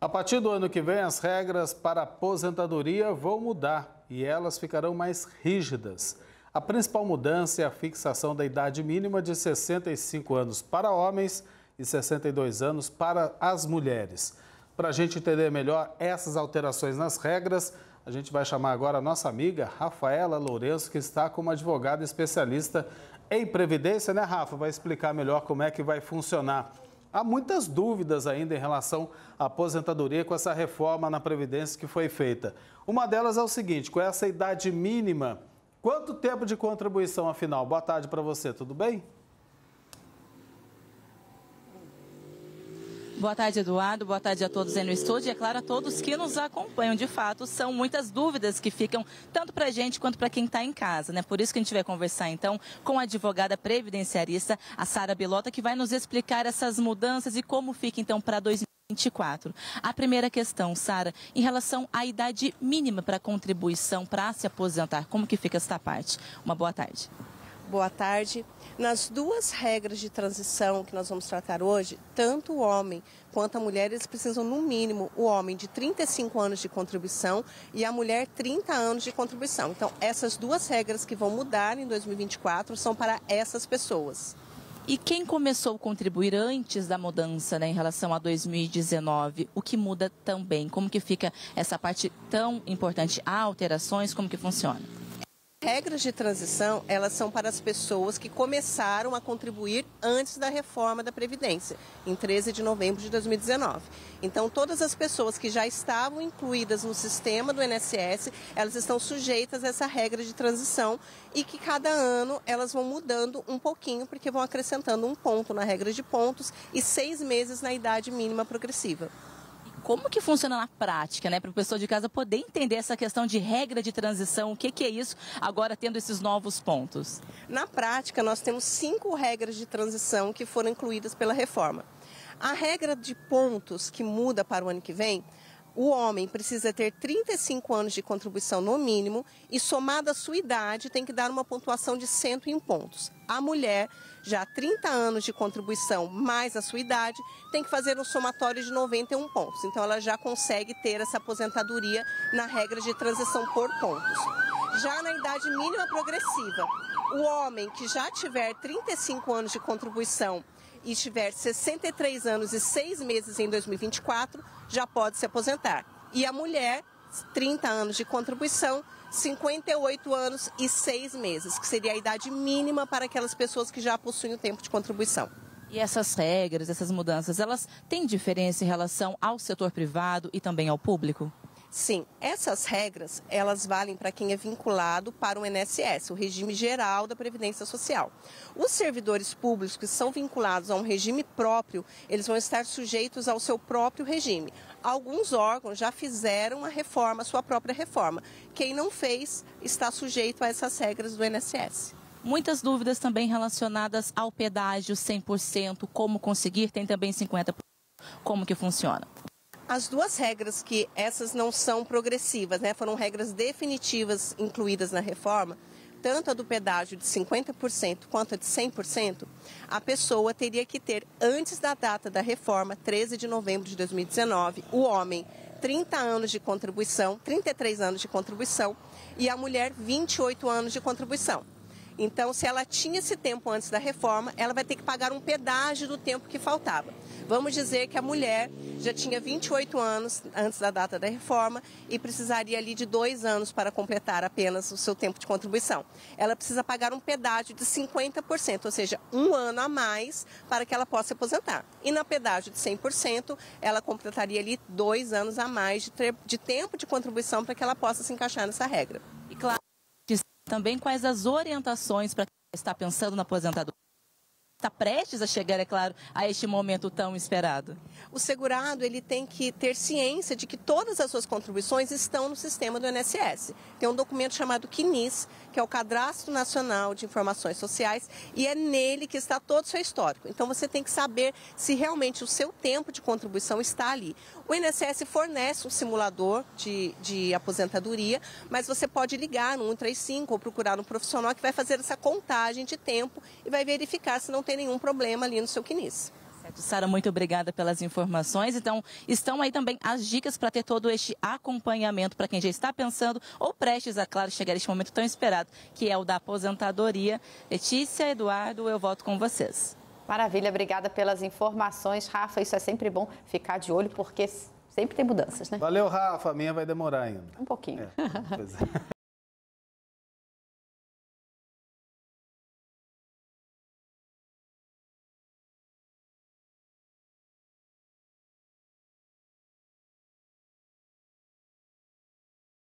A partir do ano que vem, as regras para aposentadoria vão mudar e elas ficarão mais rígidas. A principal mudança é a fixação da idade mínima de 65 anos para homens e 62 anos para as mulheres. Para a gente entender melhor essas alterações nas regras, a gente vai chamar agora a nossa amiga Rafaela Lourenço, que está como advogada especialista em Previdência, né, Rafa? Vai explicar melhor como é que vai funcionar. Há muitas dúvidas ainda em relação à aposentadoria com essa reforma na Previdência que foi feita. Uma delas é o seguinte: com essa idade mínima, quanto tempo de contribuição afinal? Boa tarde para você, tudo bem? Boa tarde, Eduardo. Boa tarde a todos aí no estúdio e, é claro, a todos que nos acompanham. De fato, são muitas dúvidas que ficam tanto para a gente quanto para quem está em casa, né? Por isso que a gente vai conversar, então, com a advogada previdenciarista, a Sara Bilota, que vai nos explicar essas mudanças e como fica, então, para 2024. A primeira questão, Sara, em relação à idade mínima para contribuição para se aposentar, como que fica esta parte? Uma boa tarde. Boa tarde. Nas duas regras de transição que nós vamos tratar hoje, tanto o homem quanto a mulher, eles precisam, no mínimo, o homem de 35 anos de contribuição e a mulher 30 anos de contribuição. Então, essas duas regras que vão mudar em 2024 são para essas pessoas. E quem começou a contribuir antes da mudança, né, em relação a 2019, o que muda também? Como que fica essa parte tão importante? Há alterações? Como que funciona? Regras de transição, elas são para as pessoas que começaram a contribuir antes da reforma da Previdência, em 13 de novembro de 2019. Então, todas as pessoas que já estavam incluídas no sistema do INSS, elas estão sujeitas a essa regra de transição e que cada ano elas vão mudando um pouquinho, porque vão acrescentando um ponto na regra de pontos e 6 meses na idade mínima progressiva. Como que funciona na prática, né, para o pessoal de casa poder entender essa questão de regra de transição? O que é isso, agora tendo esses novos pontos? Na prática, nós temos 5 regras de transição que foram incluídas pela reforma. A regra de pontos que muda para o ano que vem, o homem precisa ter 35 anos de contribuição no mínimo e, somada a sua idade, tem que dar uma pontuação de 101 pontos. A mulher, já 30 anos de contribuição mais a sua idade, tem que fazer um somatório de 91 pontos. Então, ela já consegue ter essa aposentadoria na regra de transição por pontos. Já na idade mínima progressiva, o homem que já tiver 35 anos de contribuição e tiver 63 anos e 6 meses em 2024, já pode se aposentar. E a mulher, 30 anos de contribuição, 58 anos e 6 meses, que seria a idade mínima para aquelas pessoas que já possuem o tempo de contribuição. E essas regras, essas mudanças, elas têm diferença em relação ao setor privado e também ao público? Sim, essas regras, elas valem para quem é vinculado para o INSS, o regime geral da Previdência Social. Os servidores públicos que são vinculados a um regime próprio, eles vão estar sujeitos ao seu próprio regime. Alguns órgãos já fizeram a reforma, a sua própria reforma. Quem não fez está sujeito a essas regras do INSS. Muitas dúvidas também relacionadas ao pedágio 100%, como conseguir, tem também 50%. Como que funciona? As duas regras, que essas não são progressivas, né, foram regras definitivas incluídas na reforma, tanto a do pedágio de 50% quanto a de 100%, a pessoa teria que ter, antes da data da reforma, 13 de novembro de 2019, o homem 30 anos de contribuição, 33 anos de contribuição, e a mulher 28 anos de contribuição. Então, se ela tinha esse tempo antes da reforma, ela vai ter que pagar um pedágio do tempo que faltava. Vamos dizer que a mulher já tinha 28 anos antes da data da reforma e precisaria ali de 2 anos para completar apenas o seu tempo de contribuição. Ela precisa pagar um pedágio de 50%, ou seja, 1 ano a mais para que ela possa se aposentar. E na pedágio de 100%, ela completaria ali 2 anos a mais de tempo de contribuição para que ela possa se encaixar nessa regra. E claro, também quais as orientações para quem está pensando na aposentadoria? Está prestes a chegar, é claro, a este momento tão esperado. O segurado, ele tem que ter ciência de que todas as suas contribuições estão no sistema do INSS. Tem um documento chamado CNIS, que é o Cadastro Nacional de Informações Sociais, e é nele que está todo o seu histórico. Então, você tem que saber se realmente o seu tempo de contribuição está ali. O INSS fornece um simulador de aposentadoria, mas você pode ligar no 135 ou procurar um profissional que vai fazer essa contagem de tempo e vai verificar se não tem nenhum problema ali no seu CNIS. Sara, muito obrigada pelas informações. Então, estão aí também as dicas para ter todo este acompanhamento para quem já está pensando ou prestes a, claro, chegar a este momento tão esperado, que é o da aposentadoria. Letícia, Eduardo, eu volto com vocês. Maravilha, obrigada pelas informações, Rafa. Isso é sempre bom ficar de olho, porque sempre tem mudanças, né? Valeu, Rafa. A minha vai demorar ainda. Um pouquinho. Pois é.